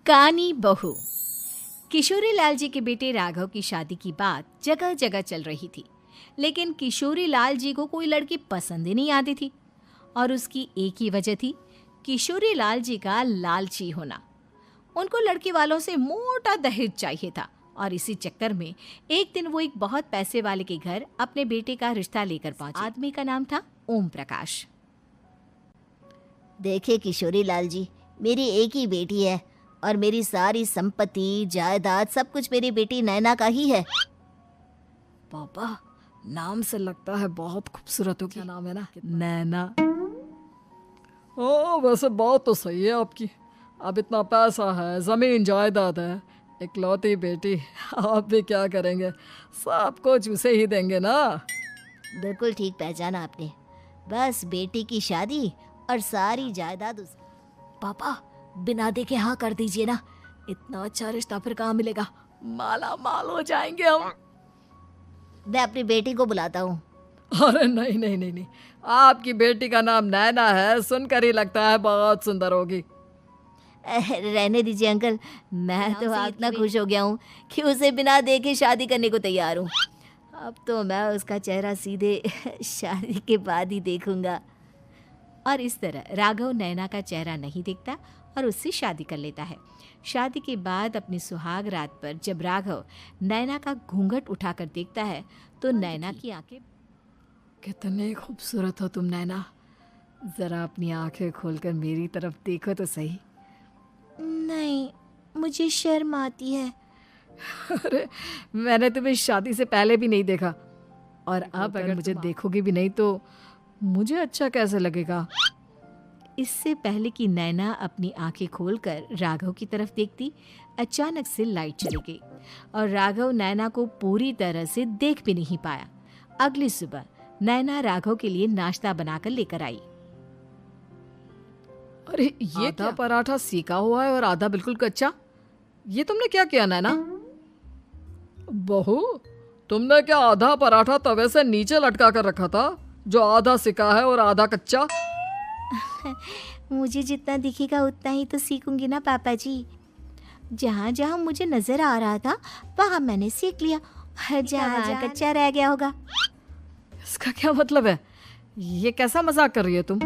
कानी बहू। किशोरी लाल जी के बेटे राघव की शादी की बात जगह जगह चल रही थी, लेकिन किशोरी लाल जी को कोई लड़की पसंद ही नहीं आती थी। और उसकी एक ही वजह थी, किशोरी लाल जी का लालची होना। उनको लड़की वालों से मोटा दहेज चाहिए था और इसी चक्कर में एक दिन वो एक बहुत पैसे वाले के घर अपने बेटे का रिश्ता लेकर पहुंचे। आदमी का नाम था ओम प्रकाश। देखे किशोरी लाल जी, मेरी एक ही बेटी है और मेरी सारी संपत्ति जायदाद सब कुछ मेरी बेटी नैना का ही है। पापा, नाम से लगता है बहुत खूबसूरत हो। क्या नाम है ना? नैना। ओ, वैसे बात तो सही है आपकी। अब इतना पैसा है, जमीन जायदाद है, इकलौती बेटी, आप भी क्या करेंगे? सब कुछ उसे ही देंगे ना। बिल्कुल ठीक पहचाना आपने। बस बेटी की शादी और सारी जायदाद उस। पापा, बिना देखे हाँ कर दीजिए ना। इतना अच्छा रिश्ता फिर कहाँ मिलेगा? माला माल हो जाएंगे हम। मैं अपनी बेटी को बुलाता हूँ। अरे नहीं नहीं नहीं नहीं, आपकी बेटी का नाम नैना है, सुनकर ही लगता है बहुत सुंदर होगी। रहने दीजिए अंकल, मैं तो इतना खुश हो गया हूँ कि उसे बिना देखे शादी करने को तैयार हूँ। अब तो मैं उसका चेहरा सीधे शादी के बाद ही देखूंगा। और इस तरह राघव नैना का चेहरा नहीं देखता और उससे शादी कर लेता है। शादी के बाद अपनी सुहाग रात पर जब राघव नैना का घूंघट उठाकर देखता है तो नैना की आंखें। कितनी खूबसूरत हो तुम नैना, जरा अपनी आंखें खोलकर मेरी तरफ देखो तो सही। नहीं, मुझे शर्म आती है। अरे, मैंने तुम्हें शादी से पहले भी नहीं देखा और अब अगर मुझे देखोगी भी नहीं तो मुझे अच्छा कैसे लगेगा? इससे पहले कि नैना अपनी आंखें खोलकर राघव की तरफ देखती, अचानक से लाइट चली गई और राघव नैना को पूरी तरह से देख भी नहीं पाया। अगली सुबह नैना राघव के लिए नाश्ता बनाकर लेकर आई। अरे, ये आधा पराठा सीका हुआ है और आधा बिल्कुल कच्चा। ये तुमने क्या किया नैना? बहू, तुमने क्या आधा पराठा तवे से नीचे लटका कर रखा था, जो आधा सिका है और आधा कच्चा? मुझे जितना दिखेगा उतना ही तो सीखूंगी ना पापा जी। जहाँ जहाँ मुझे नजर आ रहा था वहाँ मैंने सीख लिया, जहाँ कच्चा रह गया होगा। इसका क्या मतलब है? ये कैसा मजाक कर रही है तुम?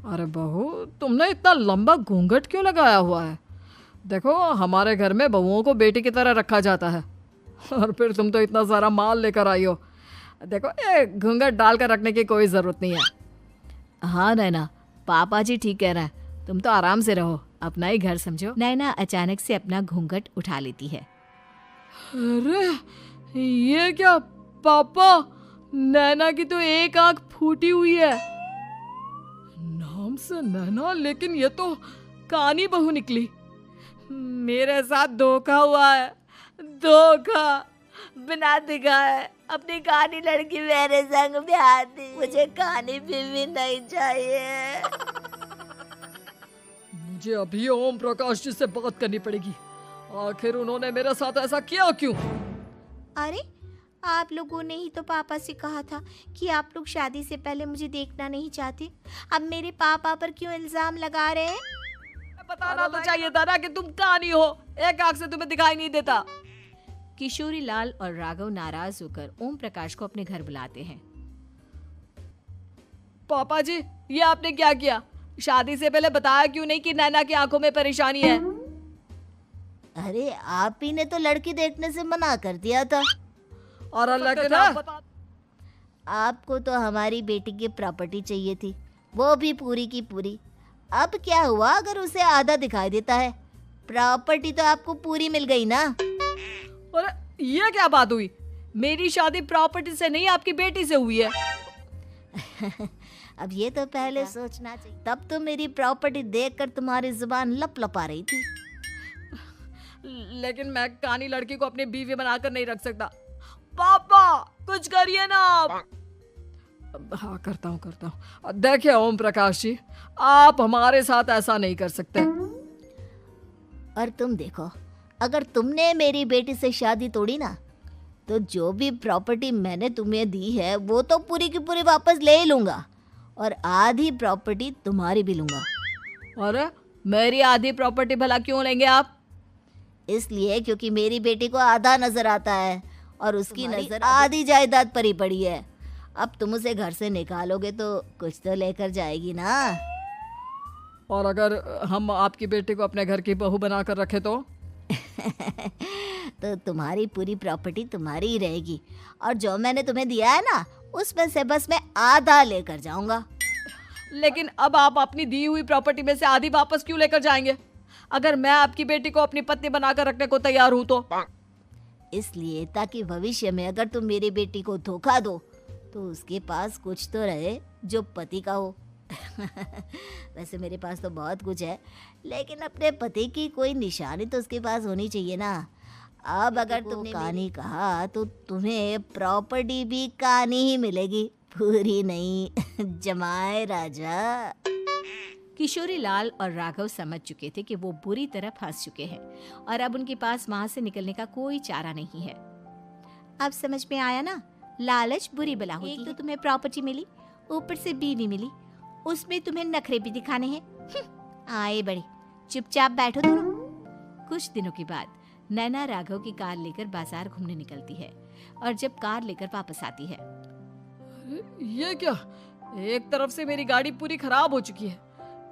अरे बहू, तुमने इतना लंबा घूंघट क्यों लगाया हुआ है? देखो, हमारे घर में बहुओं को बेटी की तरह रखा जाता है और फिर तुम तो इतना सारा माल लेकर आई हो। देखो, ये घूंघट डालकर रखने की कोई ज़रूरत नहीं है। हाँ नैना, पापा जी ठीक कह रहे हैं, तुम तो आराम से रहो, अपना ही घर समझो। नैना अचानक से अपना घूंघट उठा लेती है। अरे, ये क्या पापा, नैना की तो एक आंख फूटी हुई है। नाम से नैना, लेकिन ये तो कानी बहू निकली। मेरे साथ धोखा हुआ है, धोखा। बिना दिखाए अपनी कानी लड़की मेरे संग ब्याह दी। मुझे कानी बीवी नहीं चाहिए। मुझे अभी ओम प्रकाश जी से बात करनी पड़ेगी। आखिर उन्होंने मेरे साथ ऐसा किया क्यों? अरे, आप लोगों ने ही तो पापा से कहा था कि आप लोग शादी से पहले मुझे देखना नहीं चाहते। अब मेरे पापा पर क्यों इल्जाम लगा रहे हैं? बताना तो चाहिए था ना कि तुम कानी हो, एक आंख से तुम्हें दिखाई नहीं देता। किशोरी लाल और राघव नाराज होकर ओम प्रकाश को अपने घर बुलाते हैं। पापा जी, ये आपने क्या किया? शादी से पहले बताया क्यों नहीं कि नैना की आंखों में परेशानी है? अरे, आप ही ने तो लड़की देखने से मना कर दिया था। और अल्लाह के नाम, आपको तो हमारी बेटी की प्रॉपर्टी चाहिए थी, वो भी पूरी की पूरी। अब क्या हुआ अगर उसे आधा दिखाई देता है? प्रॉपर्टी तो आपको पूरी मिल गई ना। अरे, ये क्या बात हुई? मेरी शादी प्रॉपर्टी से नहीं, आपकी बेटी से हुई है। अब ये तो पहले सोचना चाहिए। तब तो मेरी प्रॉपर्टी देखकर तुम्हारी जुबान लप लप आ रही थी। लेकिन मैं कानी लड़की को अपनी बीवी बनाकर नहीं रख सकता। पापा, कुछ करिए ना आप। हाँ, करता हूँ। देखिए ओम प्रकाश जी, आप हमारे साथ ऐसा नहीं कर सकते। और तुम देखो, अगर तुमने मेरी बेटी से शादी तोड़ी ना, तो जो भी प्रॉपर्टी मैंने तुम्हें दी है वो तो पूरी की पूरी वापस ले ही लूंगा और आधी प्रॉपर्टी तुम्हारी भी लूंगा। अरे, मेरी आधी प्रॉपर्टी भला क्यों लेंगे आप? इसलिए क्योंकि मेरी बेटी को आधा नजर आता है और उसकी नजर आधी जायदाद पर ही पड़ी है। अब तुम उसे घर से निकालोगे तो कुछ तो लेकर जाएगी ना। और अगर हम आपकी बेटी को अपने घर की बहू बना कर रखे तो? तो तुम्हारी पूरी प्रॉपर्टी तुम्हारी ही रहेगी और जो मैंने तुम्हें दिया है ना उसमें से बस मैं आधा लेकर जाऊंगा। लेकिन अब आप अपनी दी हुई प्रॉपर्टी में से आधी वापस क्यों लेकर जाएंगे? अगर मैं आपकी बेटी को अपनी पत्नी बनाकर रखने को तैयार हूं तो? इसलिए ताकि भविष्य में अगर तुम मेरी बेटी को धोखा दो तो उसके पास कुछ तो रहे जो पति का हो। वैसे मेरे पास तो बहुत कुछ है, लेकिन अपने पति की कोई निशानी तो उसके पास होनी चाहिए ना। अब अगर तुमने कहानी कहा तो तुम्हें प्रॉपर्टी भी कहानी ही मिलेगी, पूरी नहीं। जमाए राजा। किशोरी लाल और राघव समझ चुके थे कि वो बुरी तरह फंस चुके हैं और अब उनके पास वहां से निकलने का कोई चारा नहीं है। अब समझ में आया ना, लालच बुरी बला होती है। एक तो तुम्हें प्रॉपर्टी मिली, ऊपर से बीवी मिली, उसमें तुम्हें नखरे भी दिखाने हैं। आए बड़े, चुपचाप बैठो दोनों। कुछ दिनों के बाद नैना राघव की कार लेकर बाजार घूमने निकलती है और जब कार लेकर वापस आती है, ये क्या? एक तरफ से मेरी गाड़ी पूरी खराब हो चुकी है।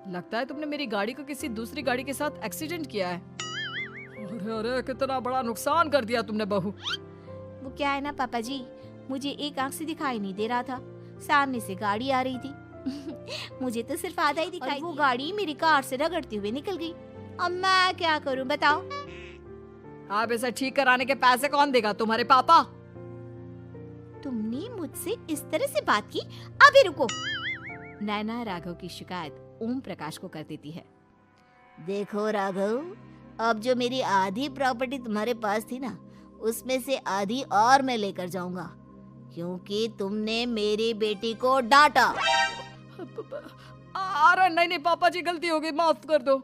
लगता है तुमने मेरी गाड़ी को किसी दूसरी गाड़ी के साथ एक्सीडेंट किया है। अरे अरे, कितना बड़ा नुकसान कर दिया तुमने बहू। वो क्या है ना पापा जी, मुझे एक आंख से दिखाई नहीं दे रहा था, सामने से गाड़ी आ रही थी। मुझे तो सिर्फ आधा ही दिखाई, वो गाड़ी मेरी कार से रगड़ते हुए निकल गई। अब मैं क्या करूं बताओ? आप इसे ठीक कराने के पैसे कौन देगा? तुम्हारे पापा। तुमने मुझसे इस तरह से बात की? अभी रुको। नैना राघव की शिकायत ओम प्रकाश को कर देती है। देखो राघव, अब जो मेरी आधी प्रॉपर्टी तुम्हारे पास थी ना उसमें से आधी और मैं लेकर जाऊंगा, क्योंकि तुमने मेरी बेटी को डांटा। अरे नहीं नहीं पापा जी, गलती हो गई, माफ कर दो।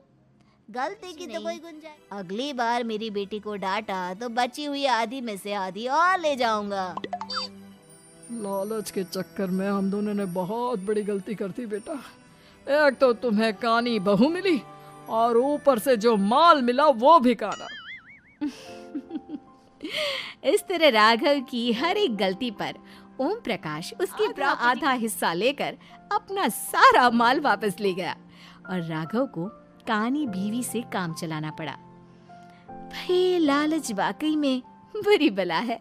गलती की तो कोई गुंजाइश। अगली बार मेरी बेटी को डांटा तो बची हुई आधी में से आधी और ले जाऊंगा। लालच के चक्कर में हम दोनों ने बहुत बड़ी गलती कर दी बेटा। एक तो तुम्हें कानी बहू मिली और ऊपर से जो माल मिला वो भी काना। इस तरह राघव की हर एक गलती पर ओम प्रकाश उसके आधा हिस्सा लेकर अपना सारा माल वापस ले गया और राघव को कानी बीवी से काम चलाना पड़ा। भाई लालच वाकई में बुरी बला है।